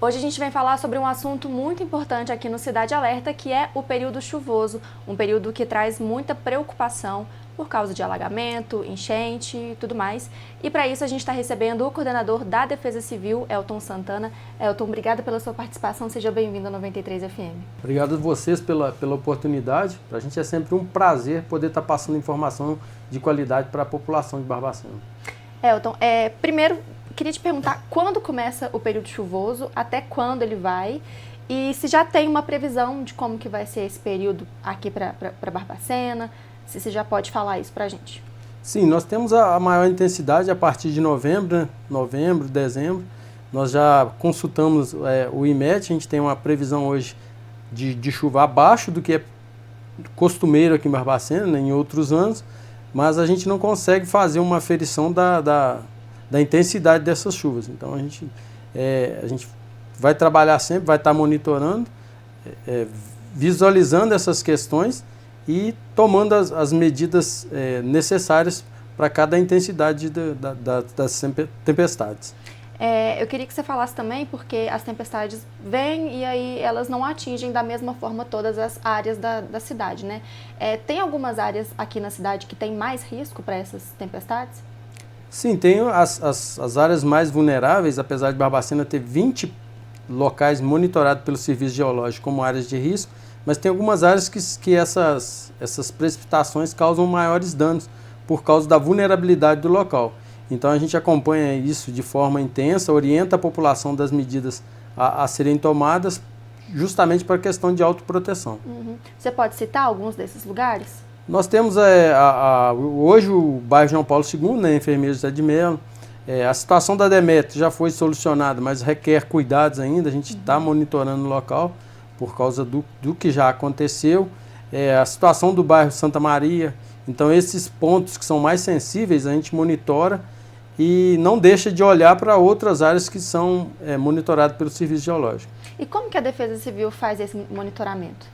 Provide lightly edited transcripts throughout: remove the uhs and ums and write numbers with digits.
Hoje a gente vem falar sobre um assunto muito importante aqui no Cidade Alerta, que é o período chuvoso, um período que traz muita preocupação por causa de alagamento, enchente e tudo mais. E para isso a gente está recebendo o coordenador da Defesa Civil, Elton Santana. Elton, obrigada pela sua participação, seja bem-vindo ao 93 FM. Obrigado a vocês pela oportunidade. Para a gente é sempre um prazer poder estar passando informação de qualidade para a população de Barbacena. Elton, primeiro queria te perguntar quando começa o período chuvoso, até quando ele vai e se já tem uma previsão de como que vai ser esse período aqui para Barbacena, se você já pode falar isso para a gente. Sim, nós temos a maior intensidade a partir de novembro, né? Novembro, dezembro. Nós já consultamos o IMET, a gente tem uma previsão hoje de chuva abaixo do que é costumeiro aqui em Barbacena, né, em outros anos, mas a gente não consegue fazer uma aferição da intensidade dessas chuvas. Então a gente vai trabalhar sempre, vai estar monitorando, visualizando essas questões e tomando as medidas necessárias para cada intensidade das tempestades. Eu queria que você falasse também, porque as tempestades vêm e aí elas não atingem da mesma forma todas as áreas da cidade, né? Tem algumas áreas aqui na cidade que tem mais risco para essas tempestades? Sim, tem as áreas mais vulneráveis, apesar de Barbacena ter 20 locais monitorados pelo Serviço Geológico como áreas de risco, mas tem algumas áreas que essas precipitações causam maiores danos por causa da vulnerabilidade do local. Então a gente acompanha isso de forma intensa, orienta a população das medidas a serem tomadas justamente para a questão de autoproteção. Uhum. Você pode citar alguns desses lugares? Nós temos hoje o bairro João Paulo II, né, Enfermeiro José de Melo. A situação da Demetrio já foi solucionada, mas requer cuidados ainda, a gente está monitorando o local por causa do que já aconteceu. A situação do bairro Santa Maria, então esses pontos que são mais sensíveis a gente monitora e não deixa de olhar para outras áreas que são monitoradas pelo Serviço Geológico. E como que a Defesa Civil faz esse monitoramento?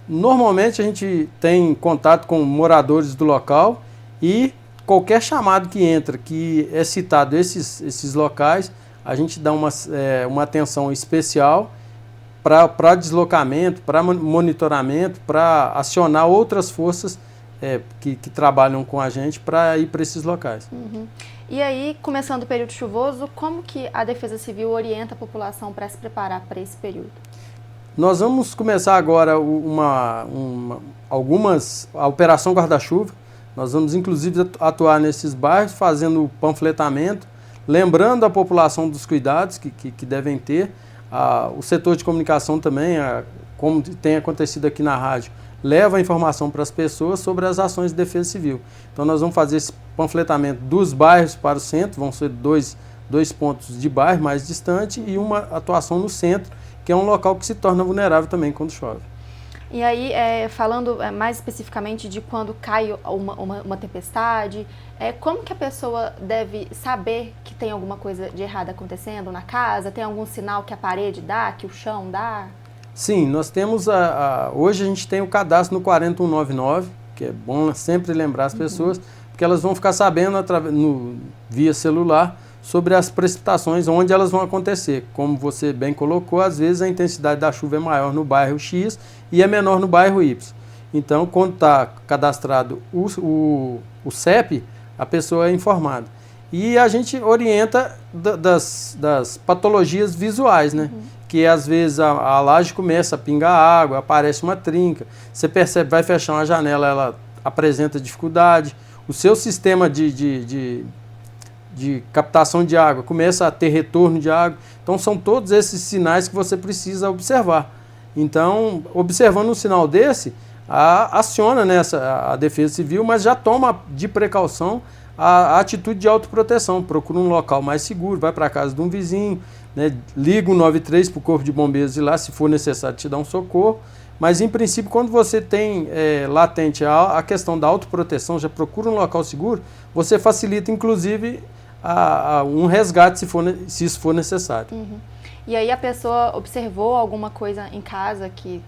Normalmente a gente tem contato com moradores do local e qualquer chamado que entra, que é citado esses locais, a gente dá uma atenção especial para deslocamento, para monitoramento, para acionar outras forças que trabalham com a gente para ir para esses locais. Uhum. E aí, começando o período chuvoso, como que a Defesa Civil orienta a população para se preparar para esse período? Nós vamos começar agora a Operação Guarda-Chuva. Nós vamos inclusive atuar nesses bairros, fazendo panfletamento, lembrando a população dos cuidados que devem ter. O setor de comunicação também, como tem acontecido aqui na rádio, leva a informação para as pessoas sobre as ações de defesa civil. Então nós vamos fazer esse panfletamento dos bairros para o centro, vão ser dois pontos de bairro mais distante e uma atuação no centro, que é um local que se torna vulnerável também quando chove. E aí, falando mais especificamente de quando cai uma tempestade, como que a pessoa deve saber que tem alguma coisa de errado acontecendo na casa? Tem algum sinal que a parede dá, que o chão dá? Sim, nós temos hoje a gente tem o cadastro no 4199, que é bom sempre lembrar as pessoas, porque elas vão ficar sabendo via celular sobre as precipitações, onde elas vão acontecer. Como você bem colocou, às vezes a intensidade da chuva é maior no bairro X e é menor no bairro Y. Então, quando está cadastrado o CEP, a pessoa é informada. E a gente orienta das patologias visuais, né? Que às vezes a laje começa a pingar água, aparece uma trinca, você percebe, vai fechar uma janela, ela apresenta dificuldade, o seu sistema de captação de água começa a ter retorno de água. Então são todos esses sinais que você precisa observar. Então, observando um sinal desse, aciona a Defesa Civil, mas já toma de precaução a atitude de autoproteção. Procura um local mais seguro, vai para a casa de um vizinho, né, liga o 93 para o Corpo de Bombeiros ir lá, se for necessário te dar um socorro. Mas, em princípio, quando você tem latente a questão da autoproteção, já procura um local seguro, você facilita, inclusive, um resgate se isso for necessário. Uhum. E aí a pessoa observou alguma coisa em casa que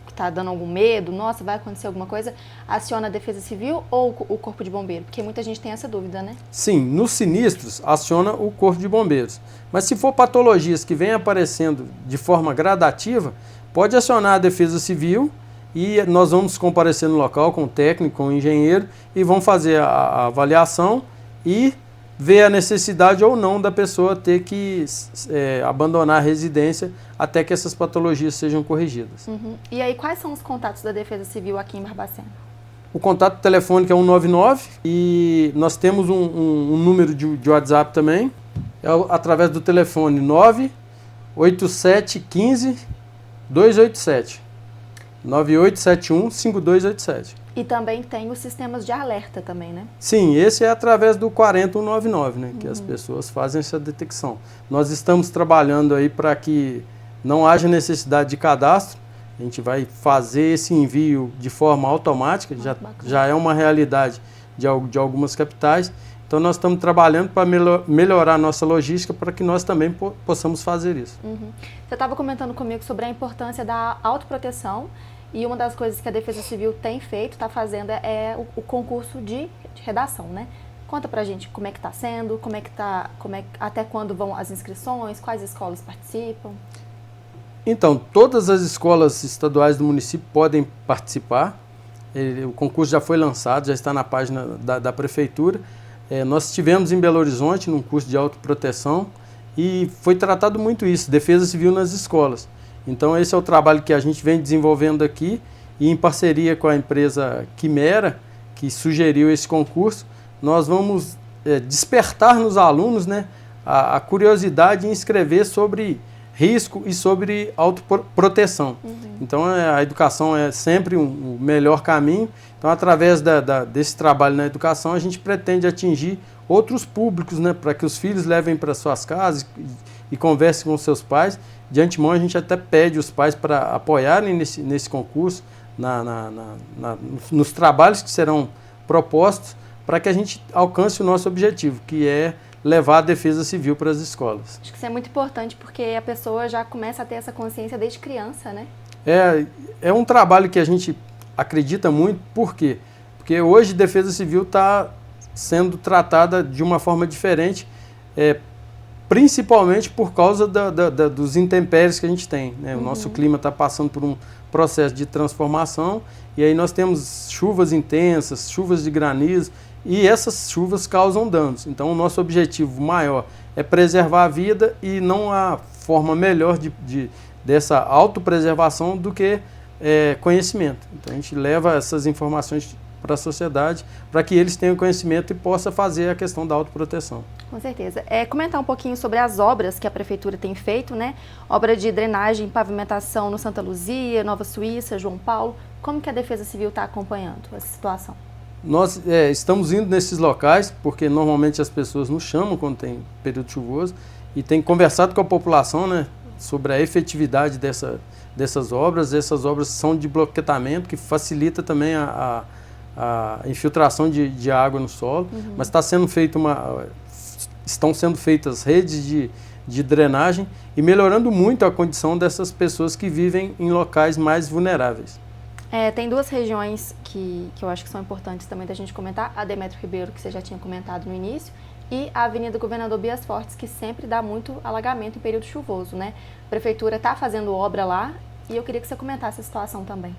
está dando algum medo, nossa, vai acontecer alguma coisa, aciona a Defesa Civil ou o Corpo de Bombeiro? Porque muita gente tem essa dúvida, né? Sim, nos sinistros aciona o Corpo de Bombeiros. Mas se for patologias que vêm aparecendo de forma gradativa, pode acionar a Defesa Civil e nós vamos comparecer no local com o técnico, com o engenheiro e vão fazer a avaliação e ver a necessidade ou não da pessoa ter que abandonar a residência até que essas patologias sejam corrigidas. Uhum. E aí, quais são os contatos da Defesa Civil aqui em Barbacena? O contato telefônico é 199 e nós temos um número de WhatsApp também, através do telefone 98715 287. 9871-5287. E também tem os sistemas de alerta também, né? Sim, esse é através do 40199, né, que as pessoas fazem essa detecção. Nós estamos trabalhando aí para que não haja necessidade de cadastro. A gente vai fazer esse envio de forma automática, já é uma realidade de algumas capitais. Então nós estamos trabalhando para melhorar a nossa logística para que nós também possamos fazer isso. Uhum. Você estava comentando comigo sobre a importância da autoproteção e uma das coisas que a Defesa Civil tem feito, está fazendo, é o concurso de redação, né? Conta pra gente como é que está sendo, até quando vão as inscrições, quais escolas participam. Então, todas as escolas estaduais do município podem participar. O concurso já foi lançado, já está na página da prefeitura. Nós estivemos em Belo Horizonte num curso de autoproteção e foi tratado muito isso, Defesa Civil nas escolas. Então esse é o trabalho que a gente vem desenvolvendo aqui e em parceria com a empresa Quimera, que sugeriu esse concurso, nós vamos despertar nos alunos, né, a curiosidade em escrever sobre risco e sobre autoproteção. Então a educação é sempre o melhor caminho. Então através desse trabalho na educação a gente pretende atingir outros públicos, né, para que os filhos levem para suas casas e conversem com seus pais. De antemão a gente até pede os pais para apoiarem nesse concurso, nos trabalhos que serão propostos para que a gente alcance o nosso objetivo, que é levar a Defesa Civil para as escolas. Acho que isso é muito importante porque a pessoa já começa a ter essa consciência desde criança, né? É um trabalho que a gente acredita muito, por quê? Porque hoje a Defesa Civil está sendo tratada de uma forma diferente, principalmente por causa dos intempéries que a gente tem, né? O nosso clima está passando por um processo de transformação e aí nós temos chuvas intensas, chuvas de granizo e essas chuvas causam danos. Então o nosso objetivo maior é preservar a vida e não há forma melhor dessa autopreservação do que conhecimento. Então a gente leva essas informações para a sociedade, para que eles tenham conhecimento e possa fazer a questão da autoproteção. Com certeza. Comentar um pouquinho sobre as obras que a Prefeitura tem feito, né? Obra de drenagem e pavimentação no Santa Luzia, Nova Suíça, João Paulo. Como que a Defesa Civil está acompanhando essa situação? Nós estamos indo nesses locais, porque normalmente as pessoas nos chamam quando tem período chuvoso, e tem conversado com a população, né, sobre a efetividade dessas obras. Essas obras são de bloquetamento, que facilita também a infiltração de água no solo, mas estão sendo feitas redes de drenagem e melhorando muito a condição dessas pessoas que vivem em locais mais vulneráveis. Tem duas regiões que eu acho que são importantes também da gente comentar, a Demétrio Ribeiro, que você já tinha comentado no início, e a Avenida Governador Bias Fortes, que sempre dá muito alagamento em período chuvoso, né? A Prefeitura está fazendo obra lá e eu queria que você comentasse a situação também.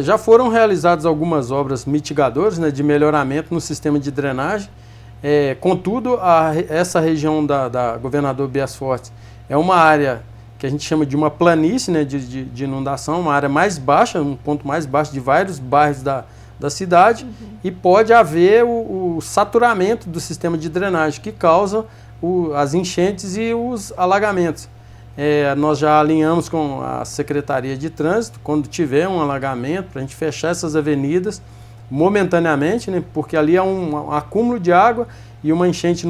Já foram realizadas algumas obras mitigadoras, né, de melhoramento no sistema de drenagem. Contudo, essa região da Governador Bias Fortes é uma área que a gente chama de uma planície, né, de inundação, uma área mais baixa, um ponto mais baixo de vários bairros da cidade, e pode haver o saturamento do sistema de drenagem, que causa as enchentes e os alagamentos. Nós já alinhamos com a Secretaria de Trânsito, quando tiver um alagamento, para a gente fechar essas avenidas momentaneamente, né, porque ali é um acúmulo de água e uma enchente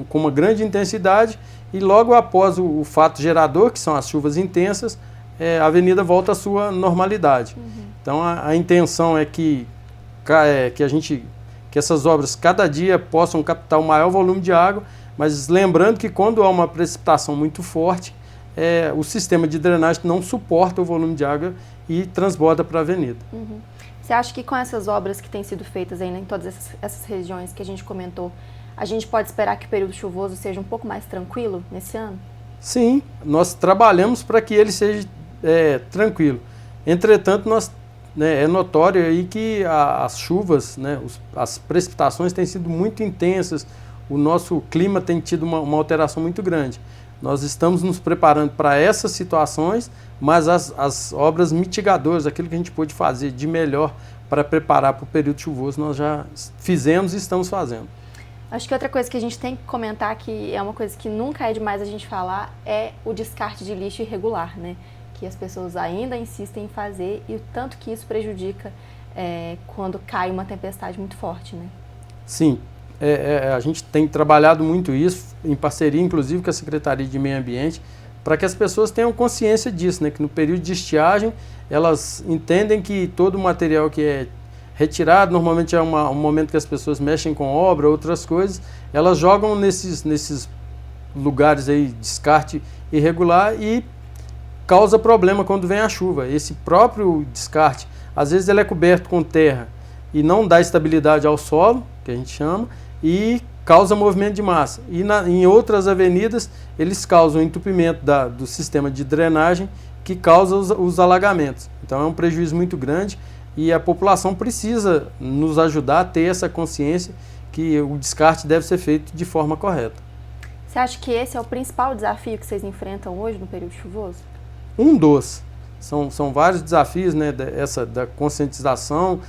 com uma grande intensidade, e logo após o fato gerador, que são as chuvas intensas, a avenida volta à sua normalidade. Então a intenção é que essas obras cada dia possam captar o maior volume de água, mas lembrando que quando há uma precipitação muito forte, o sistema de drenagem não suporta o volume de água e transborda para a avenida. Uhum. Você acha que com essas obras que têm sido feitas aí, né, em todas essas regiões que a gente comentou, a gente pode esperar que o período chuvoso seja um pouco mais tranquilo nesse ano? Sim, nós trabalhamos para que ele seja tranquilo. Entretanto, é notório aí que as chuvas, né, as precipitações têm sido muito intensas, o nosso clima tem tido uma alteração muito grande. Nós estamos nos preparando para essas situações, mas as obras mitigadoras, aquilo que a gente pôde fazer de melhor para preparar para o período chuvoso, nós já fizemos e estamos fazendo. Acho que outra coisa que a gente tem que comentar, que é uma coisa que nunca é demais a gente falar, é o descarte de lixo irregular, né? Que as pessoas ainda insistem em fazer e o tanto que isso prejudica quando cai uma tempestade muito forte, né? Sim, a gente tem trabalhado muito isso, em parceria inclusive com a Secretaria de Meio Ambiente, para que as pessoas tenham consciência disso, né? Que no período de estiagem elas entendem que todo o material que é retirado, normalmente é um momento que as pessoas mexem com obra, outras coisas, elas jogam nesses lugares aí, descarte irregular e causa problema quando vem a chuva. Esse próprio descarte, às vezes ele é coberto com terra e não dá estabilidade ao solo, que a gente chama, e causa movimento de massa. E em outras avenidas, eles causam entupimento do sistema de drenagem que causa os alagamentos. Então é um prejuízo muito grande e a população precisa nos ajudar a ter essa consciência que o descarte deve ser feito de forma correta. Você acha que esse é o principal desafio que vocês enfrentam hoje no período chuvoso? Um dos. São vários desafios, né, da conscientização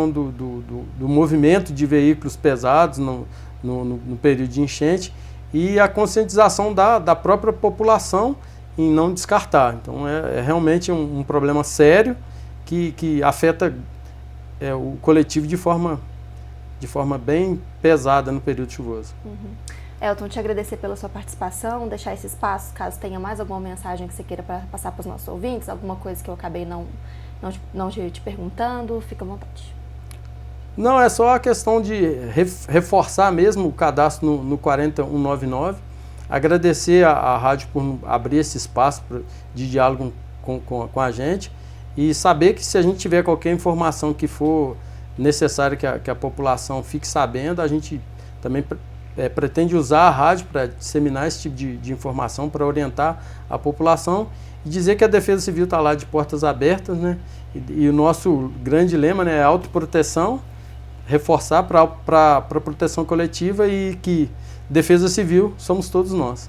do movimento de veículos pesados no período de enchente e a conscientização da própria população em não descartar. Então é realmente um problema sério que afeta o coletivo de forma bem pesada no período chuvoso. Uhum. Elton, te agradecer pela sua participação, deixar esse espaço, caso tenha mais alguma mensagem que você queira passar para os nossos ouvintes, alguma coisa que eu acabei não te perguntando, fica à vontade. Não, é só a questão de reforçar mesmo o cadastro no 40199, agradecer a rádio por abrir esse espaço de diálogo com a gente e saber que se a gente tiver qualquer informação que for necessária que a população fique sabendo, a gente também pretende usar a rádio para disseminar esse tipo de informação, para orientar a população e dizer que a Defesa Civil está lá de portas abertas, né? E o nosso grande lema, né, é autoproteção, reforçar para a proteção coletiva e que Defesa Civil somos todos nós.